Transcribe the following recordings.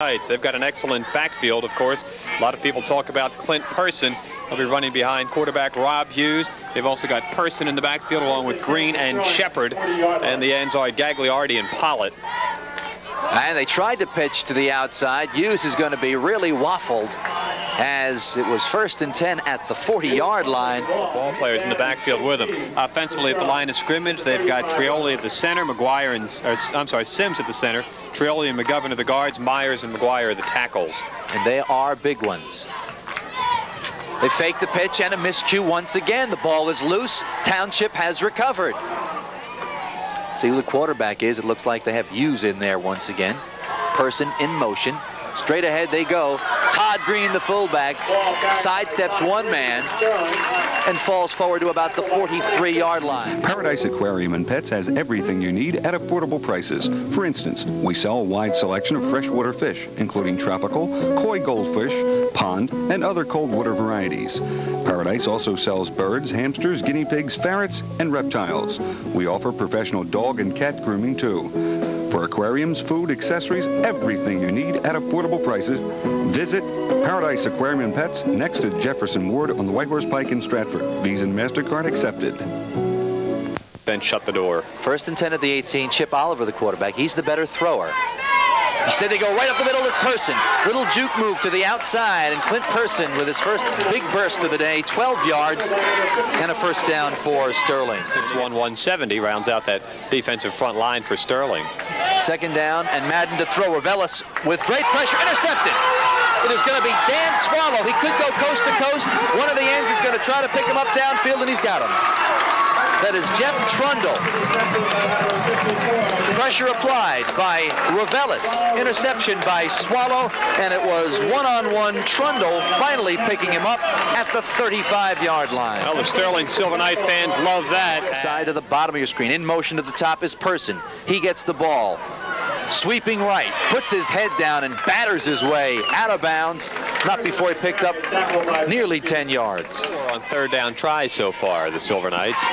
They've got an excellent backfield, of course. A lot of people talk about Clint Person. He'll be running behind quarterback Rob Hughes. They've also got Person in the backfield along with Green and Shepard. And the ends are Gagliardi and Pollitt. And they tried to pitch to the outside. Hughes is going to be really waffled as it was 1st and 10 at the 40-yard line. Ball players in the backfield with them. Offensively at the line of scrimmage, they've got Trioli at the center, Sims at the center, Trioli and McGovern are the guards, Myers and McGuire are the tackles. And they are big ones. They fake the pitch and a miscue once again. The ball is loose. Township has recovered. See who the quarterback is. It looks like they have Hughes in there once again. Person in motion. Straight ahead they go. Todd Green, the fullback, sidesteps one man and falls forward to about the 43-yard line. Paradise Aquarium and Pets has everything you need at affordable prices. For instance, we sell a wide selection of freshwater fish, including tropical, koi goldfish, pond, and other cold water varieties. Paradise also sells birds, hamsters, guinea pigs, ferrets, and reptiles. We offer professional dog and cat grooming too. For aquariums, food, accessories, everything you need at affordable prices, visit Paradise Aquarium and Pets next to Jefferson Ward on the White Horse Pike in Stratford. Visa and MasterCard accepted. Then shut the door. 1st and 10 at the 18. Chip Oliver, the quarterback. He's the better thrower. Instead, they go right up the middle with Person. Little juke move to the outside, and Clint Person with his first big burst of the day, 12 yards, and a 1st down for Sterling. 6'1", 170 rounds out that defensive front line for Sterling. 2nd down, and Madden to throw. Revelis with great pressure, intercepted. It is going to be Dan Swallow. He could go coast to coast. One of the ends is going to try to pick him up downfield, and he's got him. That is Jeff Trundle. Pressure applied by Revelis. Interception by Swallow, and it was one-on-one Trundle finally picking him up at the 35-yard line. Well, the Sterling Silver Knight fans love that. Side to the bottom of your screen. In motion to the top is Person. He gets the ball. Sweeping right, puts his head down and batters his way out of bounds, not before he picked up nearly 10 yards. On 3rd down tries so far, the Silver Knights.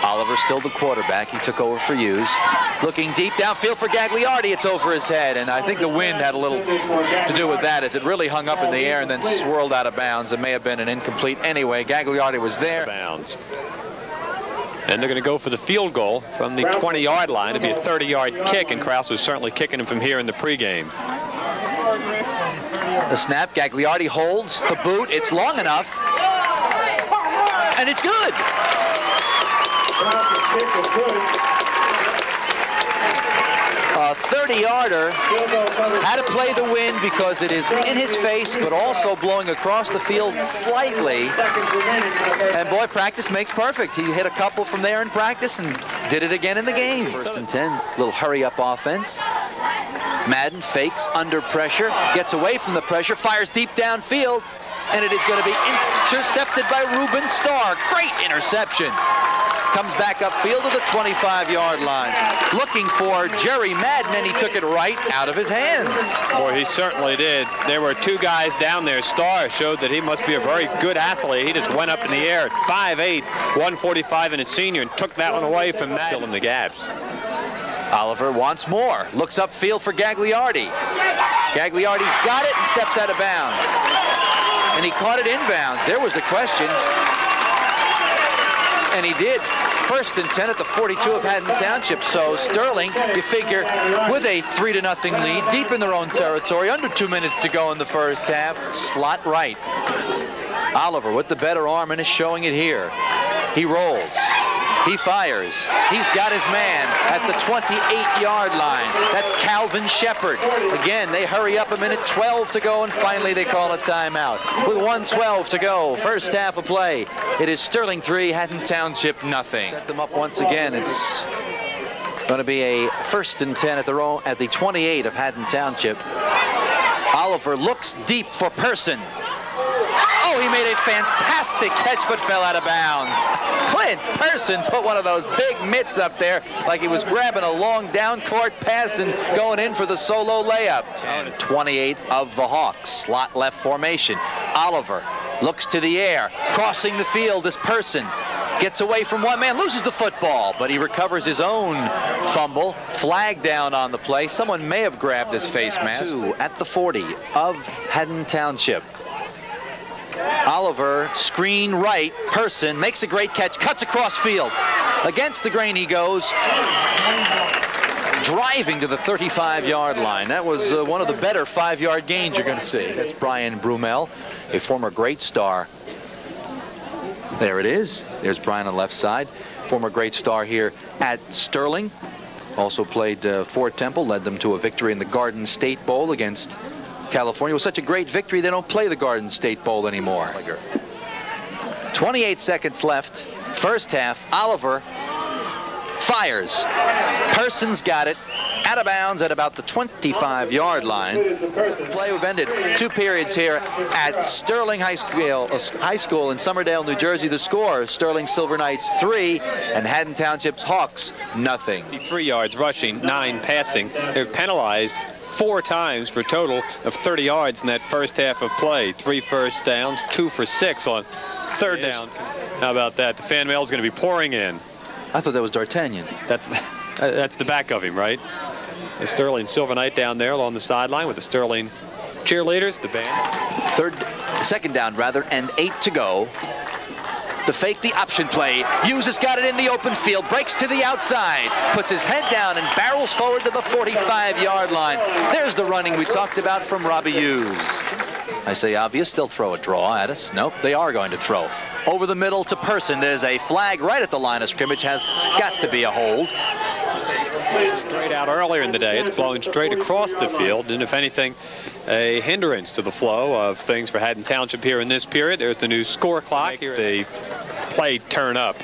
Oliver still the quarterback. He took over for Hughes. Looking deep downfield for Gagliardi. It's over his head, and I think the wind had a little to do with that as it really hung up in the air and then swirled out of bounds. It may have been an incomplete anyway. Gagliardi was there. Bounds. And they're going to go for the field goal from the 20-yard line. It'll be a 30-yard kick, and Krause was certainly kicking him from here in the pregame. The snap, Gagliardi holds the boot. It's long enough, and it's good. A 30-yarder. Had to play the wind because it is in his face, but also blowing across the field slightly. And boy, practice makes perfect. He hit a couple from there in practice and did it again in the game. 1st and 10, little hurry-up offense. Madden fakes under pressure, gets away from the pressure, fires deep downfield, and it is going to be intercepted by Ruben Starr. Great interception. Comes back upfield to the 25-yard line. Looking for Jerry Madden, and he took it right out of his hands. Boy, he certainly did. There were 2 guys down there. Starr showed that he must be a very good athlete. He just went up in the air, 5'8", 145 and a senior, and took that one away from Madden. Fill in the gaps. Oliver wants more. Looks upfield for Gagliardi. Gagliardi's got it and steps out of bounds. And he caught it inbounds. There was the question. And he did. 1st and 10 at the 42 of Haddon Township. So Sterling, you figure, with a 3-0 lead, deep in their own territory, under 2 minutes to go in the 1st half. Slot right. Oliver with the better arm and is showing it here. He rolls. He fires. He's got his man at the 28-yard line. That's Calvin Shepard. Again, they hurry up a minute, 12 to go, and finally they call a timeout. With 1:12 to go, 1st half of play. It is Sterling 3, Haddon Township nothing. Set them up once again. It's going to be a 1st and 10 at the 28 of Haddon Township. Oliver looks deep for Person. Oh, he made a fantastic catch, but fell out of bounds. Clint Person put one of those big mitts up there like he was grabbing a long down-court pass and going in for the solo layup. 28 of the Hawks, slot left formation. Oliver looks to the air. Crossing the field is Person. Gets away from one man, loses the football, but he recovers his own fumble. Flag down on the play. Someone may have grabbed his face mask. At the 40 of Haddon Township. Oliver, screen right, Person makes a great catch, cuts across field. Against the grain he goes, driving to the 35-yard line. That was one of the better 5-yard gains you're going to see. That's Brian Brumell, a former great star. There it is. There's Brian on the left side. Former great star here at Sterling. Also played for Temple, led them to a victory in the Garden State Bowl against California. It was such a great victory, they don't play the Garden State Bowl anymore. 28 seconds left. First half. Oliver fires. Person's got it. Out of bounds at about the 25-yard line. Play, we've ended 2 periods here at Sterling High School in Somerdale, New Jersey. The score, Sterling Silver Knights 3 and Haddon Township's Hawks nothing. 53 yards rushing, 9 passing. They're penalized 4 times for a total of 30 yards in that first half of play. 3 first downs, 2 for 6 on third down. How about that? The fan mail is going to be pouring in. I thought that was D'Artagnan. That's the back of him, right? The Sterling Silver Knight down there along the sideline with the Sterling cheerleaders, the band. Second down, and 8 to go. The fake, the option play. Hughes has got it in the open field, breaks to the outside, puts his head down and barrels forward to the 45-yard line. There's the running we talked about from Robbie Hughes. I say obvious, they'll throw a draw at us. Nope, they are going to throw. Over the middle to Person. There's a flag right at the line of scrimmage. Has got to be a hold. Straight out earlier in the day. It's blowing straight across the field, and if anything, a hindrance to the flow of things for Haddon Township here in this period. There's the new score clock. The play turn up.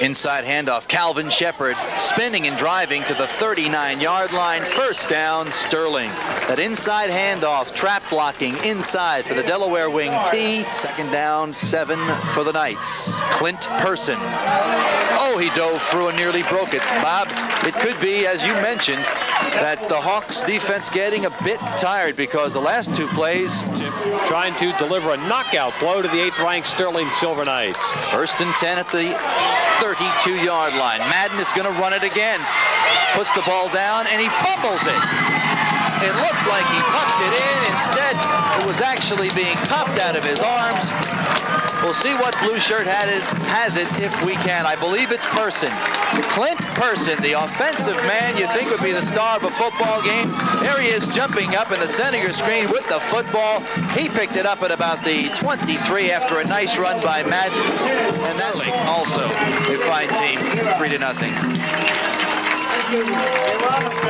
Inside handoff, Calvin Shepard spinning and driving to the 39-yard line. First down, Sterling. That inside handoff, trap blocking inside for the Delaware wing T. Second down, 7 for the Knights. Clint Person. Oh, he dove through and nearly broke it. Bob, it could be, as you mentioned, that the Hawks defense getting a bit tired because the last 2 plays trying to deliver a knockout blow to the 8th-ranked Sterling Silver Knights. First and 10 at the 32-yard line. Madden is going to run it again. Puts the ball down and he fumbles it. It looked like he tucked it in. Instead, it was actually being popped out of his arms. We'll see what blue shirt has it if we can. I believe it's Person. Clint Person, the offensive man you think would be the star of a football game. There he is jumping up in the center of your screen with the football. He picked it up at about the 23 after a nice run by Madden. And that's also a fine team, 3-0.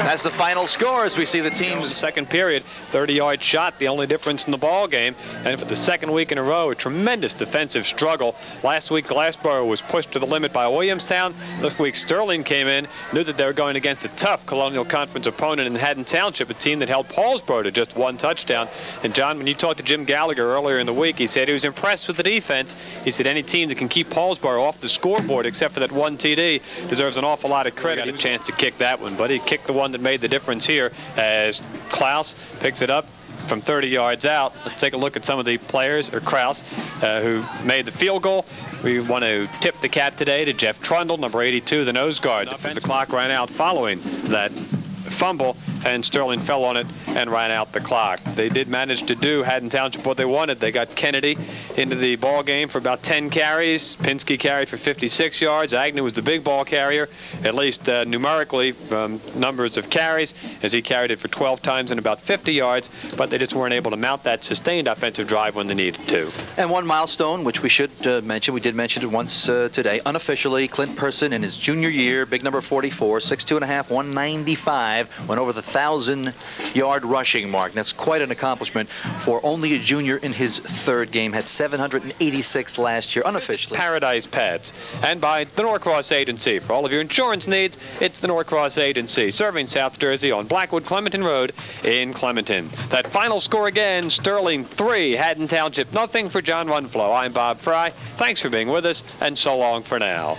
That's the final score as we see the team's second period. 30-yard shot, the only difference in the ball game. And for the second week in a row, a tremendous defensive struggle. Last week, Glassboro was pushed to the limit by Williamstown. This week, Sterling came in, knew that they were going against a tough Colonial Conference opponent in Haddon Township, a team that held Paulsboro to just 1 touchdown. And John, when you talked to Jim Gallagher earlier in the week, he said he was impressed with the defense. He said any team that can keep Paulsboro off the scoreboard, except for that 1 TD, deserves an awful lot of credit. Got a chance to kick that one, but he kicked the one that made the difference here as Klaus picks it up from 30 yards out. Let's take a look at some of the players, or Kraus, who made the field goal. We want to tip the cap today to Jeff Trundle, number 82, the nose guard. As the clock ran out following that fumble, and Sterling fell on it and ran out the clock. They did manage to do Haddon Township what they wanted. They got Kennedy into the ball game for about 10 carries. Pinsky carried for 56 yards. Agnew was the big ball carrier, at least numerically from numbers of carries, as he carried it for 12 times and about 50 yards, but they just weren't able to mount that sustained offensive drive when they needed to. And one milestone, which we should mention, we did mention it once today, unofficially, Clint Person in his junior year, big number 44, 6'2½", 195, went over the 1,000-yard rushing mark. That's quite an accomplishment for only a junior in his 3rd game. Had 786 last year, unofficially. Paradise Pets, and by the Norcross Agency. For all of your insurance needs, it's the Norcross Agency, serving South Jersey on Blackwood-Clementon Road in Clementon. That final score again, Sterling 3, Haddon Township nothing. For John Runflow, I'm Bob Fry. Thanks for being with us, and so long for now.